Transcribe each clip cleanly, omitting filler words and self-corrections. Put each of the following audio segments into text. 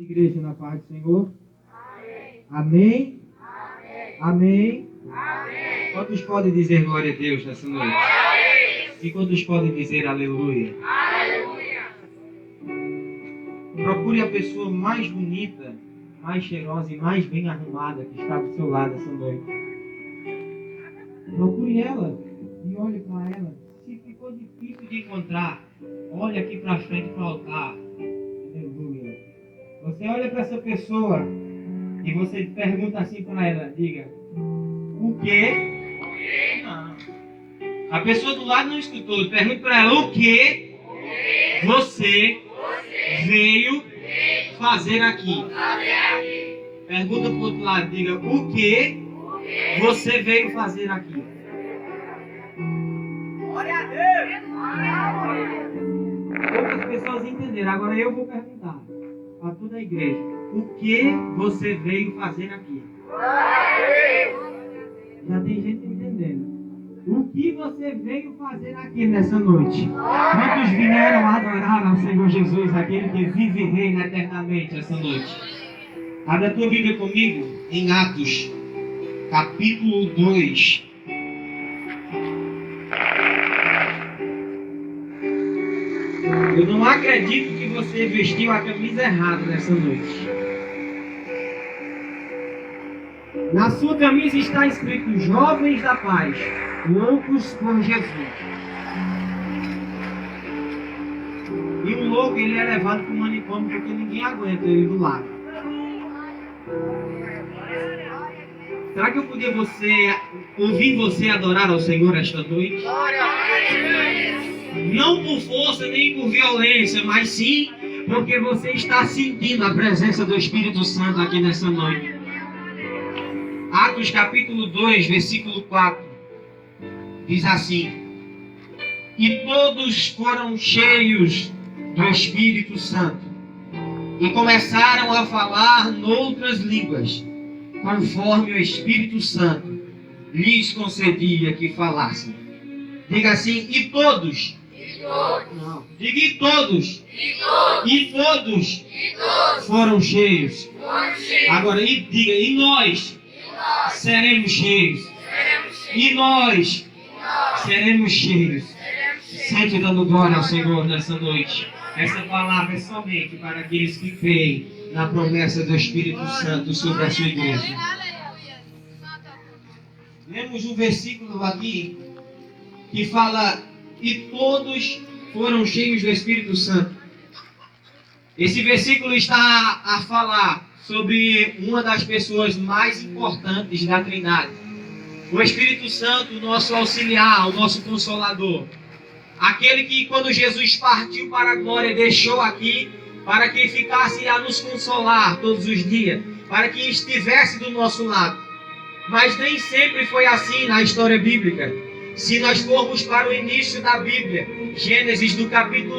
Igreja, na paz do Senhor. Amém? Amém? Amém? Quantos podem dizer glória a Deus nessa noite? E quantos podem dizer aleluia? Aleluia! Procure a pessoa mais bonita, mais cheirosa e mais bem arrumada que está do seu lado essa noite. Procure ela e olhe para ela. Se ficou difícil de encontrar, olhe aqui para frente para o altar. Aleluia! Você olha para essa pessoa e você pergunta assim para ela, diga, o quê? Não. A pessoa do lado não escutou. Pergunta para ela, o que você veio fazer aqui? Pergunta para o outro lado, diga, o que você veio fazer aqui? Glória a Deus! Poucas pessoas entenderam. Agora eu vou perguntar a toda a igreja, o que você veio fazer aqui? Já tem gente entendendo. O que você veio fazer aqui nessa noite? Quantos vieram adorar ao Senhor Jesus, aquele que vive e reina eternamente essa noite? Abra a tua Bíblia comigo em Atos, capítulo 2. Eu não acredito que você vestiu a camisa errada nessa noite. Na sua camisa está escrito Jovens da Paz, loucos por Jesus. E o louco, ele é levado para o manicômio porque ninguém aguenta ele do lado. Será que eu podia ouvir você adorar ao Senhor esta noite? Não por força nem por violência, mas sim porque você está sentindo a presença do Espírito Santo aqui nessa noite. Atos capítulo 2, versículo 4, diz assim: e todos foram cheios do Espírito Santo e começaram a falar noutras línguas, conforme o Espírito Santo lhes concedia que falassem. Diga assim, e todos. Não. Diga e todos. E todos foram cheios. Agora, diga, e nós seremos cheios. E nós seremos cheios. Sempre dando glória ao Senhor nessa noite. Essa palavra é somente para aqueles que creem na promessa do Espírito Santo sobre a sua igreja. Lemos um versículo aqui que fala, e todos foram cheios do Espírito Santo. Esse versículo está a falar sobre uma das pessoas mais importantes da Trindade. O Espírito Santo, o nosso auxiliar, o nosso consolador. Aquele que quando Jesus partiu para a glória, deixou aqui para que ficasse a nos consolar todos os dias, para que estivesse do nosso lado. Mas nem sempre foi assim na história bíblica. Se nós formos para o início da Bíblia, Gênesis do capítulo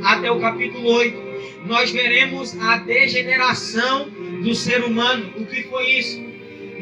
1 até o capítulo 8, nós veremos a degeneração do ser humano. O que foi isso?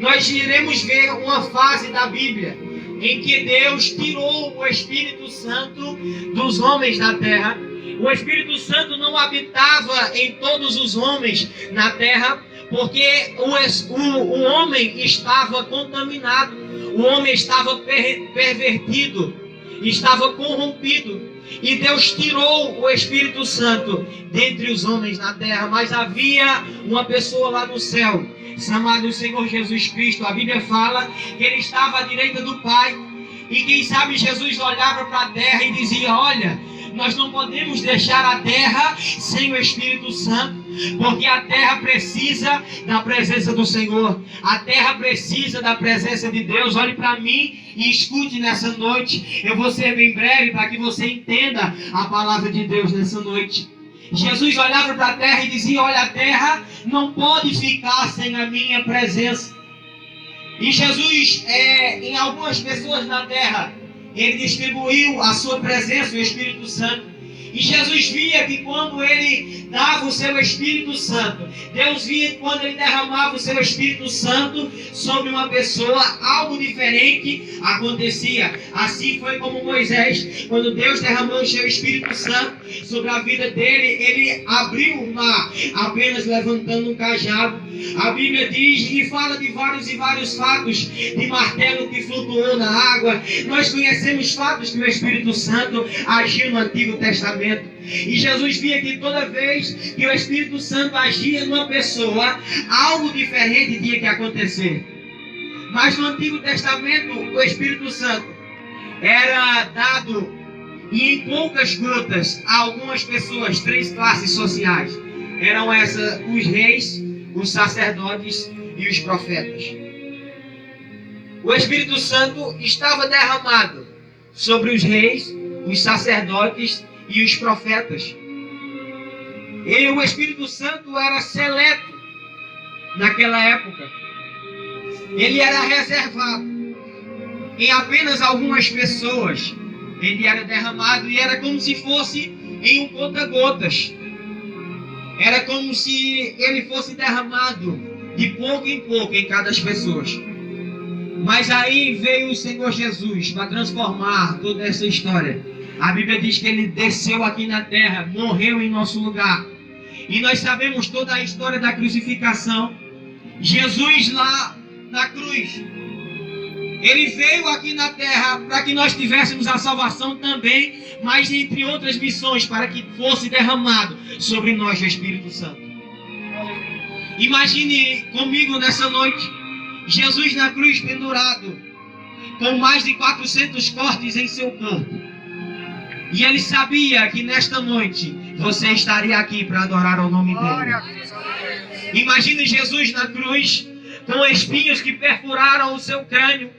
Nós iremos ver uma fase da Bíblia em que Deus tirou o Espírito Santo dos homens da terra. O Espírito Santo não habitava em todos os homens na terra, porque o homem estava contaminado, o homem estava pervertido, estava corrompido. E Deus tirou o Espírito Santo dentre os homens na terra, mas havia uma pessoa lá no céu, chamado Senhor Jesus Cristo. A Bíblia fala que ele estava à direita do Pai. E quem sabe Jesus olhava para a terra e dizia, olha, nós não podemos deixar a terra sem o Espírito Santo, porque a terra precisa da presença do Senhor, a terra precisa da presença de Deus. Olhe para mim e escute nessa noite. Eu vou ser bem breve para que você entenda a palavra de Deus nessa noite. Jesus olhava para a terra e dizia, olha, a terra não pode ficar sem a minha presença. E Jesus, em algumas pessoas na terra, ele distribuiu a sua presença, o Espírito Santo. E Jesus via que quando ele dava o seu Espírito Santo, Deus via que quando ele derramava o seu Espírito Santo sobre uma pessoa, algo diferente acontecia. Assim foi como Moisés, quando Deus derramou o seu Espírito Santo sobre a vida dele, ele abriu o mar, apenas levantando um cajado. A Bíblia diz e fala de vários e vários fatos de martelo que flutuou na água. Nós conhecemos fatos que o Espírito Santo agiu no Antigo Testamento. E Jesus via que toda vez que o Espírito Santo agia numa pessoa, algo diferente tinha que acontecer. Mas no Antigo Testamento, o Espírito Santo era dado em poucas gotas a algumas pessoas, 3 classes sociais. Eram essas os reis, os sacerdotes e os profetas. O Espírito Santo estava derramado sobre os reis, os sacerdotes e os profetas. E o Espírito Santo era seleto naquela época. Ele era reservado em apenas algumas pessoas. Ele era derramado e era como se fosse em um conta-gotas. Era como se ele fosse derramado de pouco em pouco em cada pessoa. Mas aí veio o Senhor Jesus para transformar toda essa história. A Bíblia diz que ele desceu aqui na terra, morreu em nosso lugar. E nós sabemos toda a história da crucificação. Jesus lá na cruz, ele veio aqui na terra para que nós tivéssemos a salvação também, mas entre outras missões, para que fosse derramado sobre nós o Espírito Santo. Imagine comigo nessa noite, Jesus na cruz pendurado, com mais de 400 cortes em seu corpo. E ele sabia que nesta noite você estaria aqui para adorar o nome dele. Imagine Jesus na cruz, com espinhos que perfuraram o seu crânio,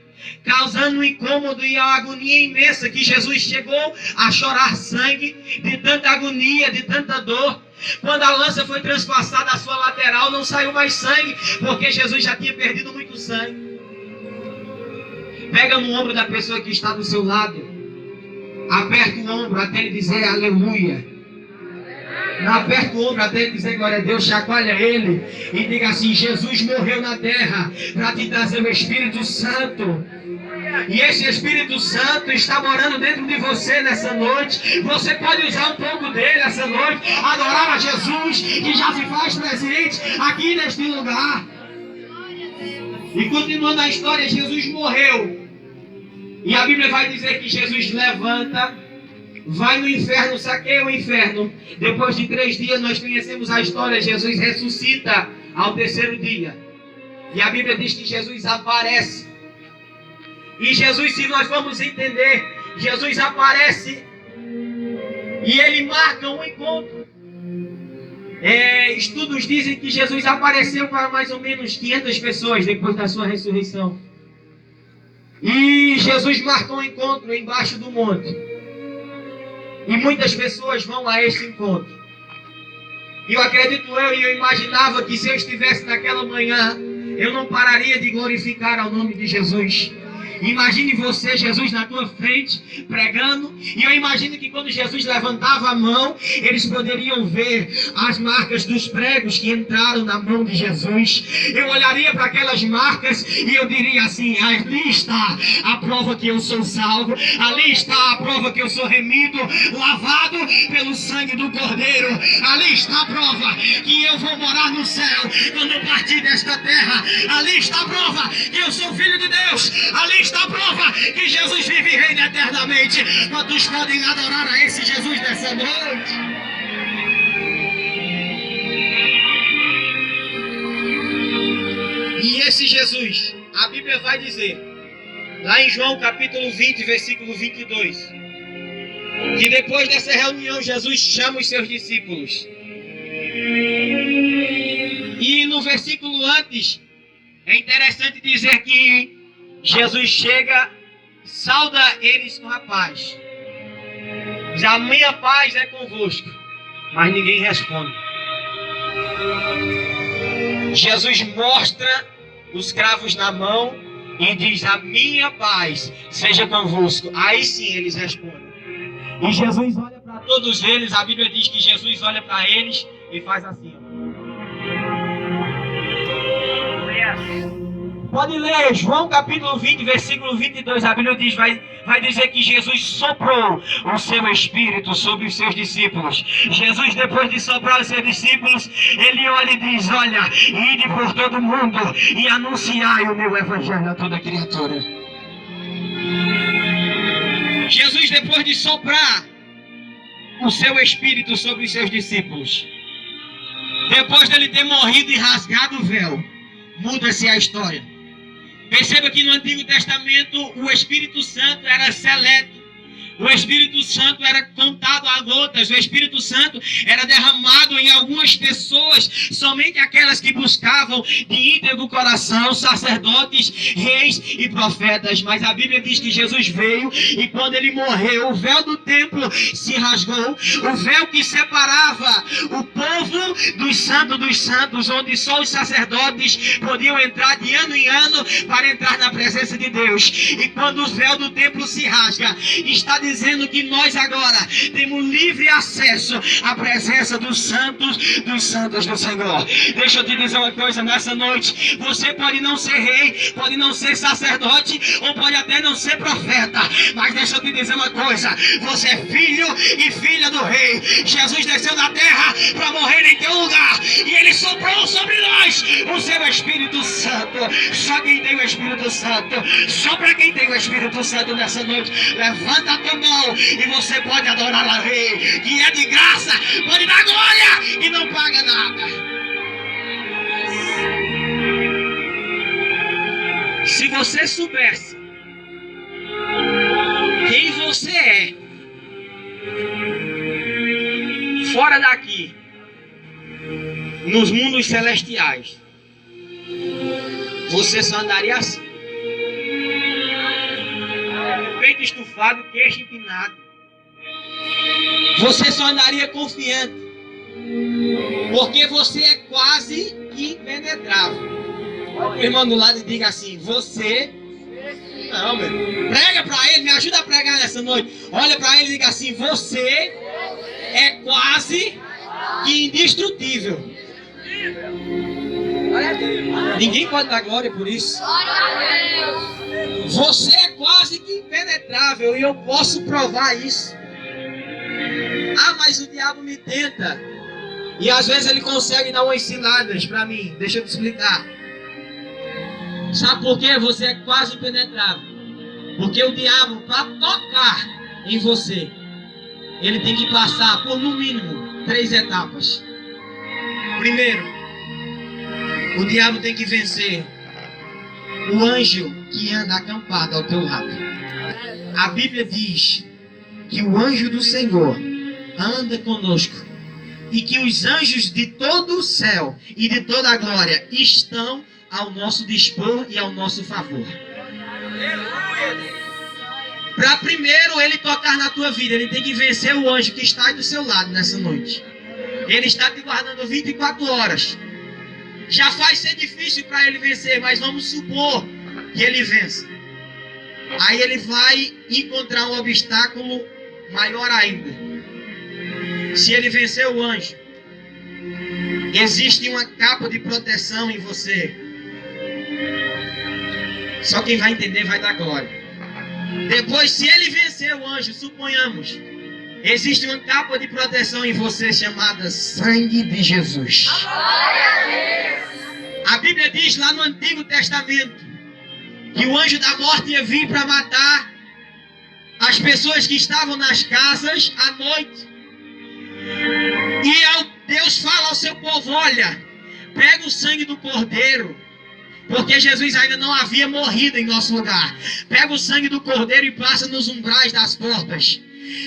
causando um incômodo e uma agonia imensa, que Jesus chegou a chorar sangue, de tanta agonia, de tanta dor. Quando a lança foi transpassada a sua lateral, não saiu mais sangue, porque Jesus já tinha perdido muito sangue. Pega no ombro da pessoa que está do seu lado, aperta o ombro até ele dizer aleluia. Aperta o ombro até ele dizer glória a Deus, chacoalha ele e diga assim: Jesus morreu na terra para te trazer o Espírito Santo. E esse Espírito Santo está morando dentro de você nessa noite. Você pode usar um pouco dele essa noite, adorar a Jesus, que já se faz presente aqui neste lugar. E continuando a história, Jesus morreu. E a Bíblia vai dizer que Jesus levanta, vai no inferno, saqueia o inferno. Depois de 3 dias, nós conhecemos a história. Jesus ressuscita ao 3º dia. E a Bíblia diz que Jesus aparece. E Jesus, se nós vamos entender, Jesus aparece e ele marca um encontro. Estudos dizem que Jesus apareceu para mais ou menos 500 pessoas depois da sua ressurreição. E Jesus marcou um encontro embaixo do monte. E muitas pessoas vão a esse encontro. E eu acredito e eu imaginava que se eu estivesse naquela manhã, eu não pararia de glorificar ao nome de Jesus. Imagine você, Jesus na tua frente, pregando. E eu imagino que quando Jesus levantava a mão, eles poderiam ver as marcas dos pregos que entraram na mão de Jesus. Eu olharia para aquelas marcas e eu diria assim: ali está a prova que eu sou salvo. Ali está a prova que eu sou remido, lavado pelo sangue do Cordeiro. Ali está a prova que eu vou morar no céu quando eu partir desta terra. Ali está a prova que eu sou filho de Deus. Ali está a prova que Jesus vive e reina eternamente. Quantos podem adorar a esse Jesus nessa noite? E esse Jesus, a Bíblia vai dizer, lá em João capítulo 20, versículo 22, que depois dessa reunião Jesus chama os seus discípulos. E no versículo antes, é interessante dizer que Jesus chega, sauda eles com a paz. Diz: a minha paz é convosco. Mas ninguém responde. Jesus mostra os cravos na mão e diz: a minha paz seja convosco. Aí sim eles respondem. E Jesus olha para para todos eles, a Bíblia diz que Jesus olha para eles e faz assim. Pode ler João capítulo 20, versículo 22. A Bíblia diz, vai dizer que Jesus soprou o seu Espírito sobre os seus discípulos. Jesus, depois de soprar os seus discípulos, ele olha e diz, olha, ide por todo mundo e anunciai o meu evangelho a toda criatura. Jesus, depois de soprar o seu Espírito sobre os seus discípulos, depois dele ter morrido e rasgado o véu, muda-se a história. Perceba que no Antigo Testamento o Espírito Santo era seleto. O Espírito Santo era contado a gotas. O Espírito Santo era derramado em algumas pessoas, somente aquelas que buscavam de íntegro coração, sacerdotes, reis e profetas. Mas a Bíblia diz que Jesus veio e quando ele morreu, o véu do templo se rasgou. O véu que separava o povo dos santos, onde só os sacerdotes podiam entrar de ano em ano para entrar na presença de Deus. E quando o véu do templo se rasga, está dizendo que nós agora temos livre acesso à presença dos santos do Senhor. Deixa eu te dizer uma coisa nessa noite. Você pode não ser rei, pode não ser sacerdote, ou pode até não ser profeta, mas deixa eu te dizer uma coisa. Você é filho e filha do rei. Jesus desceu na terra para morrer em teu lugar, e ele soprou sobre nós o seu Espírito Santo. Só quem tem o Espírito Santo, só para quem tem o Espírito Santo nessa noite, levanta a tua mão e você pode adorar a Rei, que é de graça, pode dar glória e não paga nada. Se você soubesse quem você é fora daqui, nos mundos celestiais, você só andaria assim, peito estufado, queixo empinado. Você só andaria confiante, porque você é quase impenetrável. O irmão do lado diga assim, você... Não, meu. Prega para ele, me ajuda a pregar nessa noite. Olha para ele e diga assim, você é quase que indestrutível. Ninguém pode dar glória por isso. Você é quase que impenetrável e eu posso provar isso. Ah, mas o diabo me tenta. E às vezes ele consegue dar umas ciladas para mim. Deixa eu te explicar. Sabe por que você é quase impenetrável? Porque o diabo, para tocar em você, ele tem que passar por no mínimo 3 etapas. Primeiro, o diabo tem que vencer o anjo que anda acampado ao teu lado. A Bíblia diz que o anjo do Senhor anda conosco e que os anjos de todo o céu e de toda a glória estão ao nosso dispor e ao nosso favor. Para primeiro ele tocar na tua vida, ele tem que vencer o anjo que está aí do seu lado nessa noite. Ele está te guardando 24 horas. Já faz ser difícil para ele vencer, mas vamos supor que ele vença. Aí ele vai encontrar um obstáculo maior ainda. Se ele vencer o anjo, existe uma capa de proteção em você. Só quem vai entender vai dar glória. Depois, se ele vencer o anjo, suponhamos, existe uma capa de proteção em você chamada sangue de Jesus. A Bíblia diz lá no Antigo Testamento que o anjo da morte ia vir para matar as pessoas que estavam nas casas à noite. E Deus fala ao seu povo, olha, pega o sangue do cordeiro, porque Jesus ainda não havia morrido em nosso lugar. Pega o sangue do cordeiro e passa nos umbrais das portas.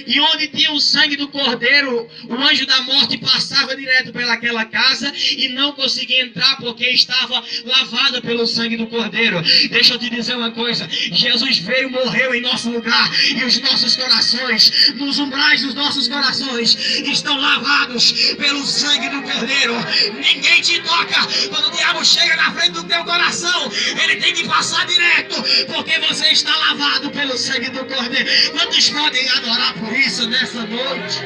E onde tinha o sangue do cordeiro, o anjo da morte passava direto pelaquela casa e não conseguia entrar porque estava lavada pelo sangue do cordeiro. Deixa eu te dizer uma coisa, Jesus veio, morreu em nosso lugar e os nossos corações, nos umbrais dos nossos corações, estão lavados pelo sangue do cordeiro. Ninguém te toca. Quando o diabo chega na frente do teu coração, ele tem que passar direto, porque você está lavado pelo sangue do cordeiro. Quantos podem adorar por isso nessa noite?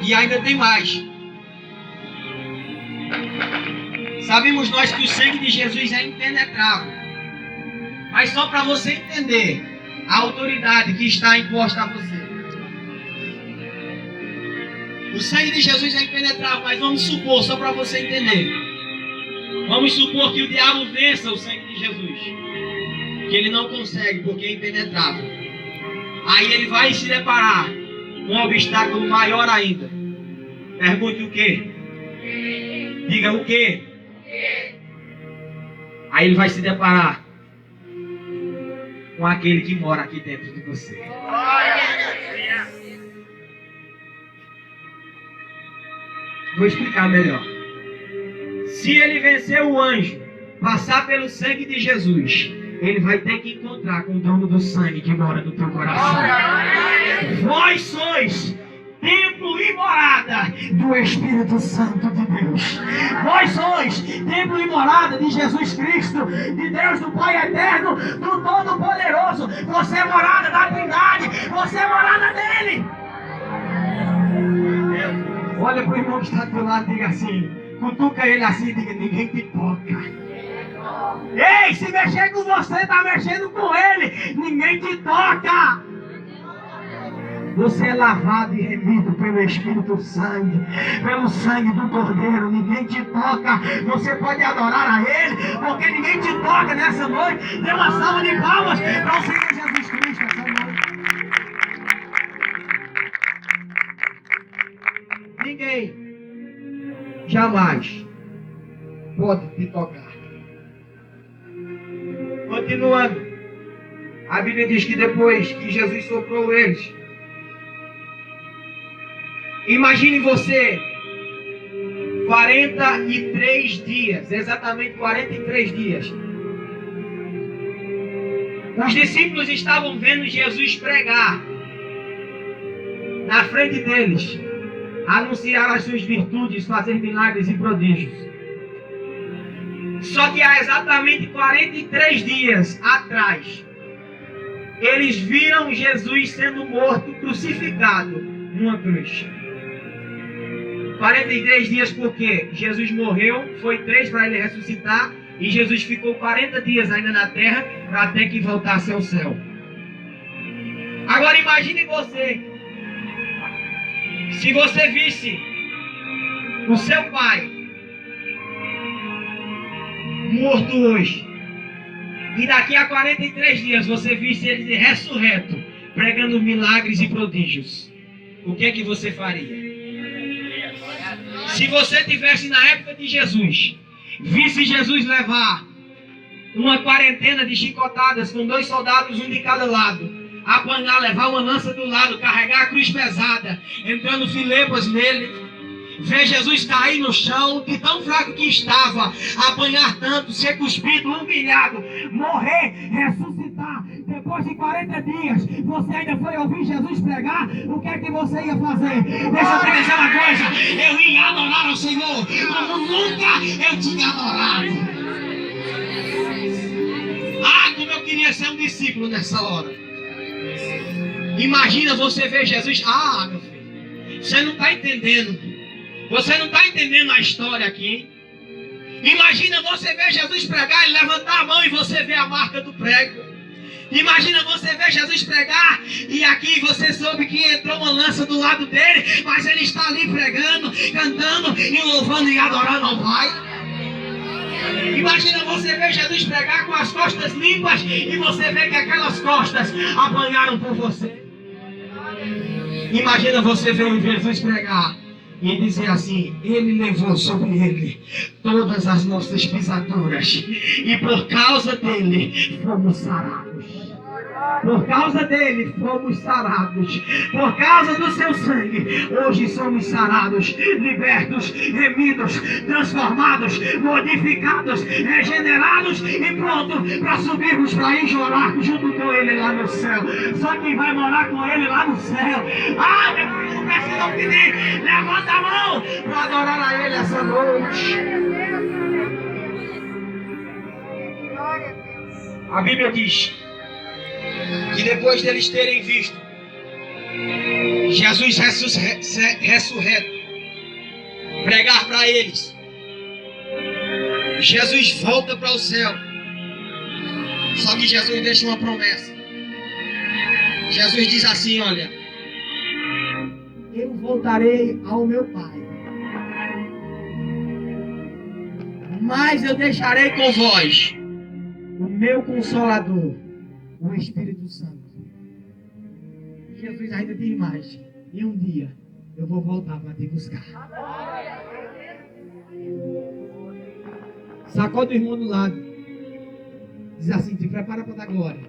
E ainda tem mais. Sabemos nós que o sangue de Jesus é impenetrável. Mas só para você entender a autoridade que está imposta a você. O sangue de Jesus é impenetrável, mas vamos supor, só para você entender. Vamos supor que o diabo vença o sangue de Jesus. Que ele não consegue, porque é impenetrável. Aí ele vai se deparar com um obstáculo maior ainda. Pergunte o quê? Diga o quê? Aí ele vai se deparar com aquele que mora aqui dentro de você. Vou explicar melhor. Se ele vencer o anjo, passar pelo sangue de Jesus, ele vai ter que encontrar com o dono do sangue que mora no teu coração. Vós sois templo e morada do Espírito Santo de Deus. Vós sois templo e morada de Jesus Cristo, de Deus do Pai Eterno, do Todo-Poderoso. Você é morada da Trindade, você é morada dele. Olha para o irmão que está do teu lado e diga assim, cutuca ele assim e diga, ninguém te toca. Ei, se mexer com você, está mexendo com ele. Ninguém te toca. Você é lavado e remido pelo Espírito Santo, pelo sangue do Cordeiro. Ninguém te toca. Você pode adorar a Ele, porque ninguém te toca nessa noite. Dê uma salva de palmas para o Senhor Jesus Cristo essa noite. Ninguém jamais pode te tocar. Continuando, a Bíblia diz que depois que Jesus soprou eles, imagine você 43 dias, exatamente 43 dias. Os discípulos estavam vendo Jesus pregar na frente deles, anunciar as suas virtudes, fazer milagres e prodígios. Só que há exatamente 43 dias atrás, eles viram Jesus sendo morto, crucificado numa cruz. 43 dias porque Jesus morreu, foi 3 para ele ressuscitar, e Jesus ficou 40 dias ainda na terra, até que voltasse ao céu. Agora imagine você, se você visse o seu pai morto hoje, e daqui a 43 dias você visse ele ressurreto, pregando milagres e prodígios, o que é que você faria? Se você tivesse na época de Jesus, visse Jesus levar uma quarentena de chicotadas com 2 soldados, um de cada lado, apanhar, levar uma lança do lado, carregar a cruz pesada, entrando filepas nele, ver Jesus cair no chão, de tão fraco que estava, apanhar tanto, ser cuspido, humilhado, morrer, ressuscitar. Depois de 40 dias, você ainda foi ouvir Jesus pregar, o que é que você ia fazer? Deixa eu te dizer uma coisa, eu ia adorar ao Senhor, como nunca eu tinha adorado. Ah, como eu queria ser um discípulo nessa hora. Imagina você ver Jesus. Ah, meu filho, você não está entendendo. Você não está entendendo a história aqui. Imagina você ver Jesus pregar e levantar a mão e você ver a marca do prego. Imagina você ver Jesus pregar e aqui você soube que entrou uma lança do lado dele, mas ele está ali pregando, cantando e louvando e adorando ao Pai. Imagina você ver Jesus pregar com as costas limpas e você ver que aquelas costas apanharam por você. Imagina você ver Jesus pregar e dizer assim, ele levou sobre ele todas as nossas pisaduras e por causa dele fomos sarados. Por causa dele fomos sarados. Por causa do seu sangue, hoje somos sarados, libertos, remidos, transformados, modificados, regenerados e prontos para subirmos para ir chorar junto com ele lá no céu. Só quem vai morar com ele lá no céu. Ah, meu filho, não precisa pedir. Levanta a mão para adorar a ele essa noite. A Bíblia diz que depois deles terem visto Jesus ressurreto, pregar para eles, Jesus volta para o céu. Só que Jesus deixa uma promessa. Jesus diz assim: olha, eu voltarei ao meu Pai, mas eu deixarei com vós o meu Consolador, o Espírito Santo. Jesus ainda tem mais. E um dia eu vou voltar para te buscar. Sacode o irmão do lado. Diz assim: te prepara para dar glória.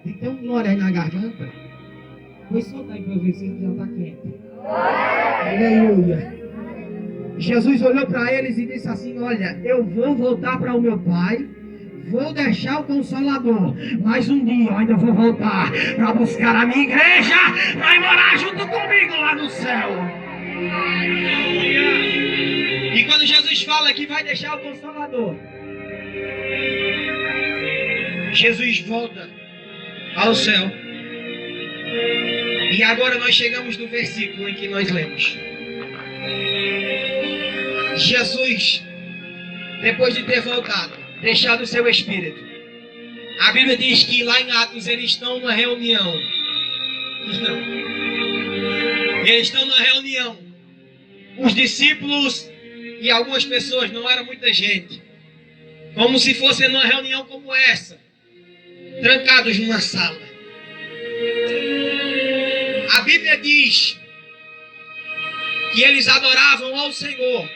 Tem que ter um glória aí na garganta. Pois solta aí para eu ver se ele já está quente. Aleluia. Jesus olhou para eles e disse assim: olha, eu vou voltar para o meu Pai, vou deixar o Consolador, mas um dia eu ainda vou voltar para buscar a minha igreja, vai morar junto comigo lá no céu. E quando Jesus fala que vai deixar o Consolador, Jesus volta ao céu. E agora nós chegamos no versículo em que nós lemos. Jesus, depois de ter voltado, deixado o seu Espírito, a Bíblia diz que lá em Atos eles estão numa reunião. Eles estão numa reunião. Os discípulos e algumas pessoas, não era muita gente. Como se fosse numa reunião como essa, trancados numa sala. A Bíblia diz que eles adoravam ao Senhor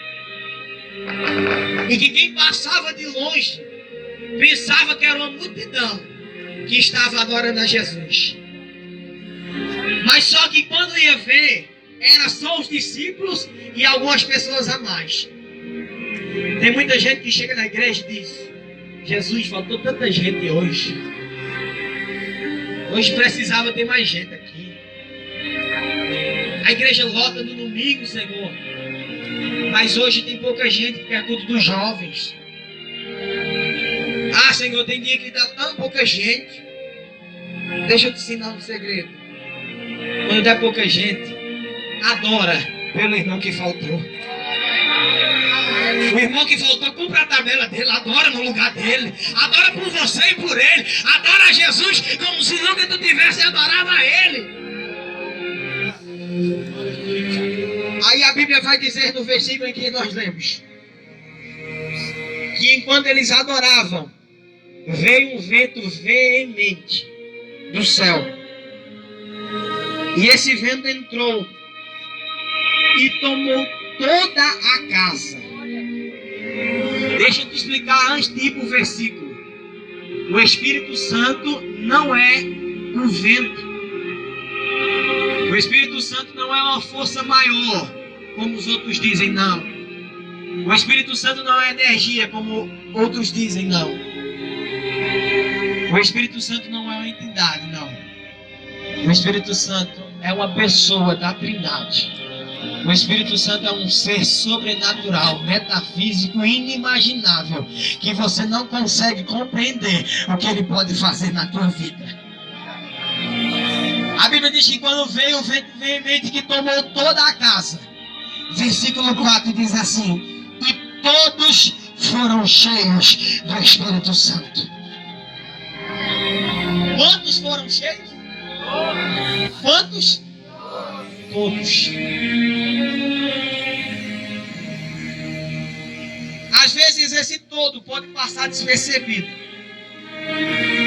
e que quem passava de longe pensava que era uma multidão que estava adorando a Jesus. Mas só que quando ia ver, era só os discípulos e algumas pessoas a mais. Tem muita gente que chega na igreja e diz: Jesus, faltou tanta gente hoje. Hoje precisava ter mais gente aqui. A igreja lota no domingo, Senhor. Mas hoje tem pouca gente porque é culto dos jovens. Ah, Senhor, tem dia que dá tão pouca gente. Deixa eu te ensinar um segredo. Quando dá pouca gente, adora pelo irmão que faltou. O irmão que faltou, compra a tabela dele, adora no lugar dele, adora por você e por ele, adora a Jesus como se nunca tu tivesse adorado a ele. Aí a Bíblia vai dizer no versículo em que nós lemos que enquanto eles adoravam, veio um vento veemente do céu, e esse vento entrou e tomou toda a casa. Deixa eu te explicar antes de ir para o versículo. O Espírito Santo não é um vento. O Espírito Santo não é uma força maior, como os outros dizem, não. O Espírito Santo não é energia, como outros dizem, não. O Espírito Santo não é uma entidade, não. O Espírito Santo é uma pessoa da Trindade. O Espírito Santo é um ser sobrenatural, metafísico, inimaginável, que você não consegue compreender o que ele pode fazer na tua vida. A Bíblia diz que quando veio o vento veemente que tomou toda a casa, versículo 4 diz assim: e todos foram cheios do Espírito Santo. Quantos foram cheios? Quantos? Todos. Às vezes esse todo pode passar despercebido.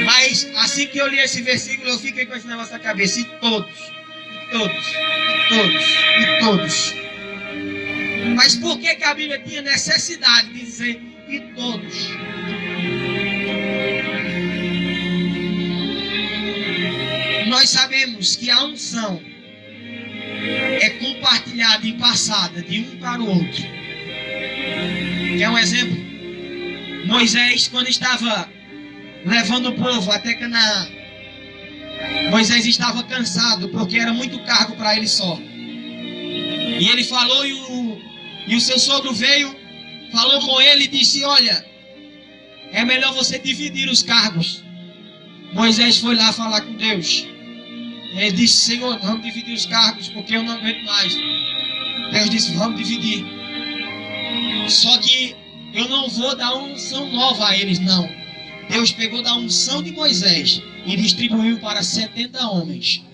Mas assim que eu li esse versículo, eu fiquei com esse negócio na cabeça. E todos, e todos, e todos, e todos. Mas por que a Bíblia tinha necessidade de dizer e todos? Nós sabemos que a unção é compartilhada e passada de um para o outro. Quer um exemplo? Moisés, quando estava levando o povo até Canaã, Moisés estava cansado porque era muito cargo para ele só. E ele falou e o seu sogro veio, falou com ele e disse: olha, é melhor você dividir os cargos. Moisés foi lá falar com Deus. Ele disse: Senhor, vamos dividir os cargos, porque eu não aguento mais. Deus disse: vamos dividir. Só que eu não vou dar uma unção nova a eles, não. Deus pegou da unção de Moisés e distribuiu para 70 homens,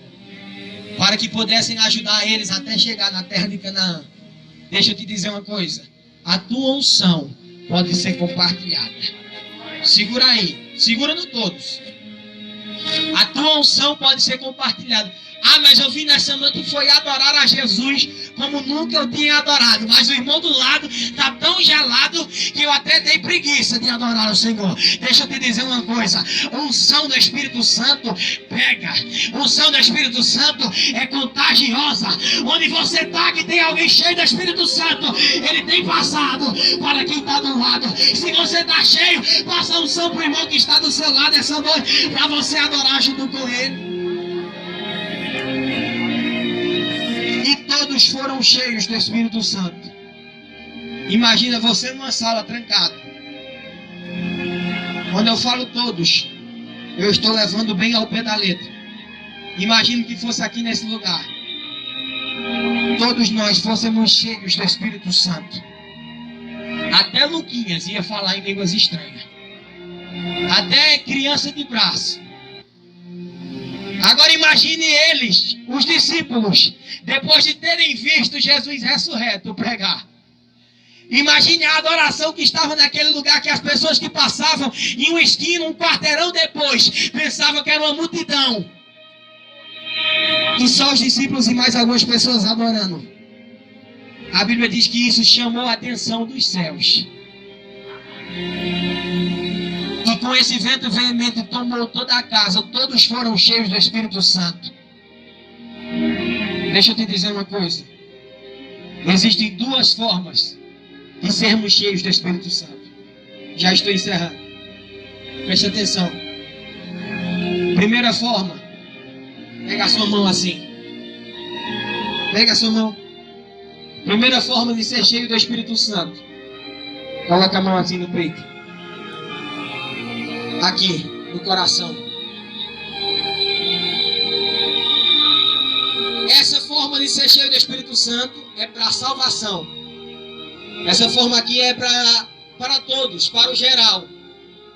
para que pudessem ajudar eles até chegar na terra de Canaã. Deixa eu te dizer uma coisa: a tua unção pode ser compartilhada. Segura aí, segura no todos. A tua unção pode ser compartilhada. Ah, mas eu vim nessa noite e foi adorar a Jesus como nunca eu tinha adorado. Mas o irmão do lado está tão gelado que eu até tenho preguiça de adorar o Senhor. Deixa eu te dizer uma coisa: a unção do Espírito Santo pega. A unção do Espírito Santo é contagiosa. Onde você está, que tem alguém cheio do Espírito Santo, ele tem passado para quem está do lado. Se você está cheio, passa a unção para o irmão que está do seu lado essa noite, para você adorar junto com ele. E todos foram cheios do Espírito Santo. Imagina você numa sala trancada. Quando eu falo todos, eu estou levando bem ao pé da letra. Imagina que fosse aqui nesse lugar. Todos nós fôssemos cheios do Espírito Santo. Até Luquinhas ia falar em línguas estranhas. Até criança de braço. Agora imagine eles, os discípulos, depois de terem visto Jesus ressurreto pregar. Imagine a adoração que estava naquele lugar, que as pessoas que passavam em uma esquina, um quarteirão depois, pensavam que era uma multidão. E só os discípulos e mais algumas pessoas adorando. A Bíblia diz que isso chamou a atenção dos céus. E com esse vento veemente tomou toda a casa. Todos foram cheios do Espírito Santo. Deixa eu te dizer uma coisa. Existem duas formas de sermos cheios do Espírito Santo. Já estou encerrando. Preste atenção. Primeira forma. Pega a sua mão assim. Pega a sua mão. Primeira forma de ser cheio do Espírito Santo. Coloca a mão assim no peito. Aqui, no coração. Essa forma de ser cheio do Espírito Santo é para a salvação. Essa forma aqui é para todos, para o geral.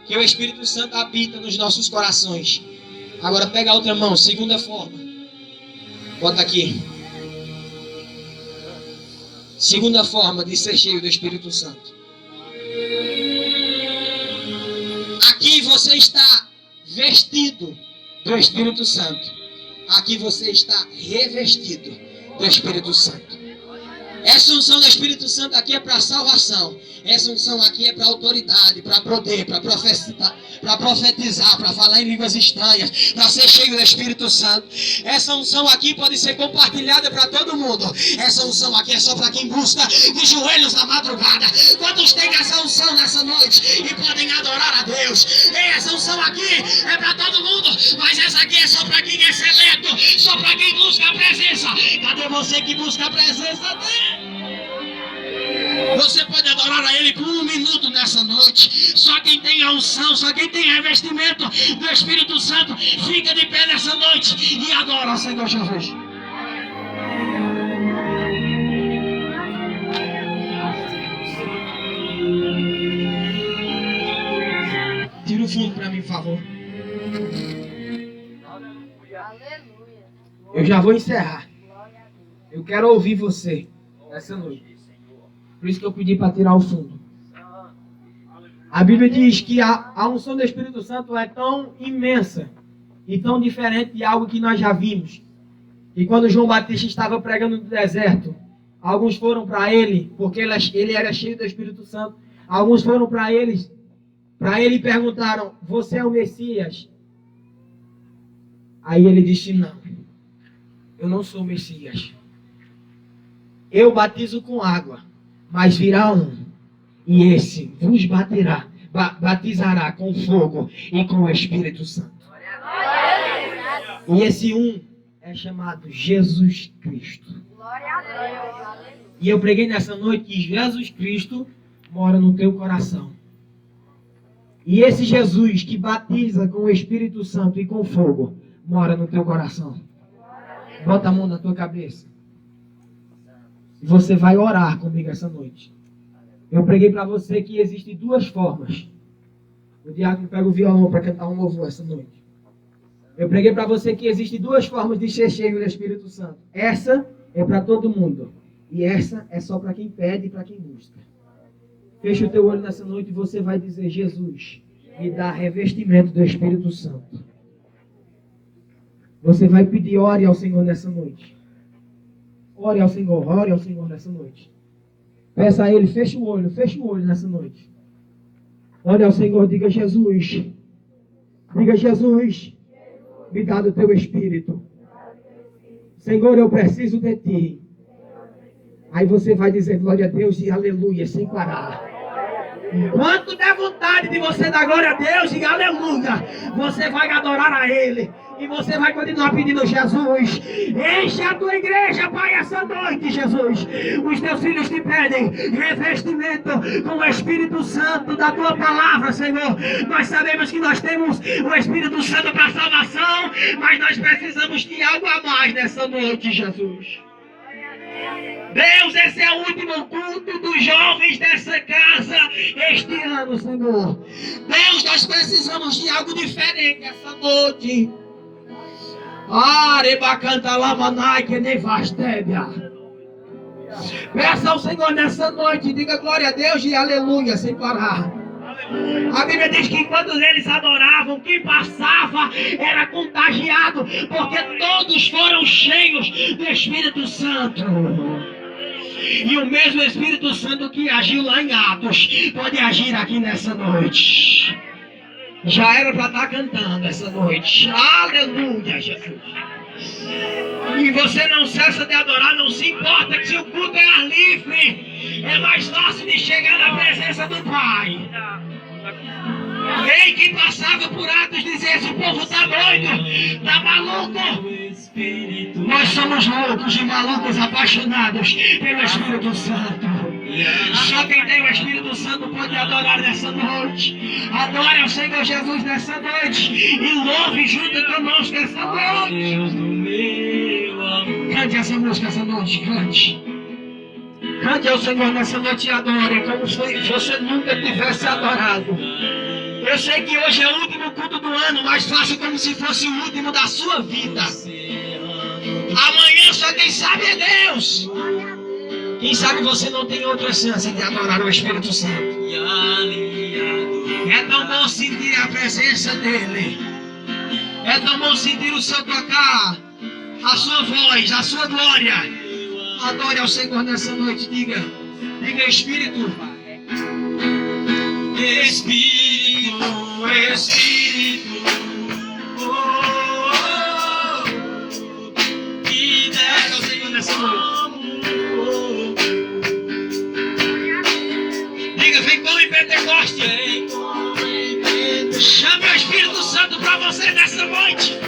Que o Espírito Santo habita nos nossos corações. Agora pega a outra mão, segunda forma. Bota aqui. Segunda forma de ser cheio do Espírito Santo. Aqui você está vestido do Espírito Santo. Aqui você está revestido do Espírito Santo. Essa unção do Espírito Santo aqui é para salvação. Essa unção aqui é para autoridade, para poder, para profetizar, para falar em línguas estranhas, para ser cheio do Espírito Santo. Essa unção aqui pode ser compartilhada para todo mundo. Essa unção aqui é só para quem busca de joelhos na madrugada. Quantos têm essa unção nessa noite e podem adorar a Deus? Essa unção aqui é para todo mundo, mas essa aqui é só para quem é seleto, só para quem busca a presença. Cadê você que busca a presença dele? Você pode adorar a Ele por 1 minuto nessa noite. Só quem tem a unção, só quem tem revestimento do Espírito Santo, fica de pé nessa noite e adora o Senhor Jesus. Tira o fundo para mim, por favor. Eu já vou encerrar. Eu quero ouvir você nessa noite. Por isso que eu pedi para tirar o fundo. A Bíblia diz que a unção do Espírito Santo é tão imensa e tão diferente de algo que nós já vimos. E quando João Batista estava pregando no deserto, alguns foram para ele, porque ele era cheio do Espírito Santo. Alguns foram para ele e perguntaram: você é o Messias? Aí ele disse: não, eu não sou o Messias. Eu batizo com água, mas virá um, e esse vos batizará com fogo e com o Espírito Santo. E esse um é chamado Jesus Cristo. E eu preguei nessa noite que Jesus Cristo mora no teu coração. E esse Jesus que batiza com o Espírito Santo e com fogo, mora no teu coração. Bota a mão na tua cabeça. E você vai orar comigo essa noite. Eu preguei para você que existem duas formas. O diácono pega o violão para cantar um louvor essa noite. Eu preguei para você que existem duas formas de ser cheio do Espírito Santo. Essa é para todo mundo. E essa é só para quem pede e para quem busca. Fecha o teu olho nessa noite e você vai dizer: Jesus, me dá revestimento do Espírito Santo. Você vai pedir, ore ao Senhor nessa noite. Ore ao Senhor nessa noite. Peça a Ele, fecha o olho nessa noite. Ore ao Senhor, diga: Jesus, me dá do teu Espírito. Senhor, eu preciso de Ti. Aí você vai dizer glória a Deus e aleluia, sem parar. Quanto der vontade de você dar glória a Deus e aleluia, você vai adorar a Ele. E você vai continuar pedindo: Jesus, enche a tua igreja, Pai, essa noite, Jesus. Os teus filhos te pedem revestimento com o Espírito Santo da tua palavra, Senhor. Nós sabemos que nós temos o Espírito Santo para salvação, mas nós precisamos de algo a mais nessa noite, Jesus. Deus, esse é o último culto dos jovens dessa casa este ano, Senhor. Deus, nós precisamos de algo diferente essa noite. Peça ao Senhor nessa noite, diga glória a Deus e aleluia, sem parar. A Bíblia diz que quando eles adoravam, quem passava era contagiado, porque todos foram cheios do Espírito Santo. E o mesmo Espírito Santo que agiu lá em Atos pode agir aqui nessa noite. Já era para estar cantando essa noite. Aleluia, Jesus. E você não cessa de adorar, não se importa que se o culto é ar livre, é mais fácil de chegar na presença do Pai. Ei, quem passava por Atos dizia: esse povo tá doido, tá maluco. Nós somos loucos e malucos, apaixonados pelo Espírito Santo. Só quem tem o Espírito Santo pode adorar nessa noite. Adore ao Senhor Jesus nessa noite e louve junto conosco essa noite. Cante essa música essa noite, cante. Cante ao Senhor nessa noite e adore como se você nunca tivesse adorado. Eu sei que hoje é o último culto do ano, mas faça como se fosse o último da sua vida. Amanhã só quem sabe é Deus. Quem sabe você não tem outra chance de adorar o Espírito Santo. É tão bom sentir a presença dEle. É tão bom sentir o seu tocar, a sua voz, a sua glória. Adore ao Senhor nessa noite. Diga Espírito. Espírito. E desce ao Senhor nessa noite. Diga: vem como em Pentecoste. Chame o Espírito Santo para você nessa noite.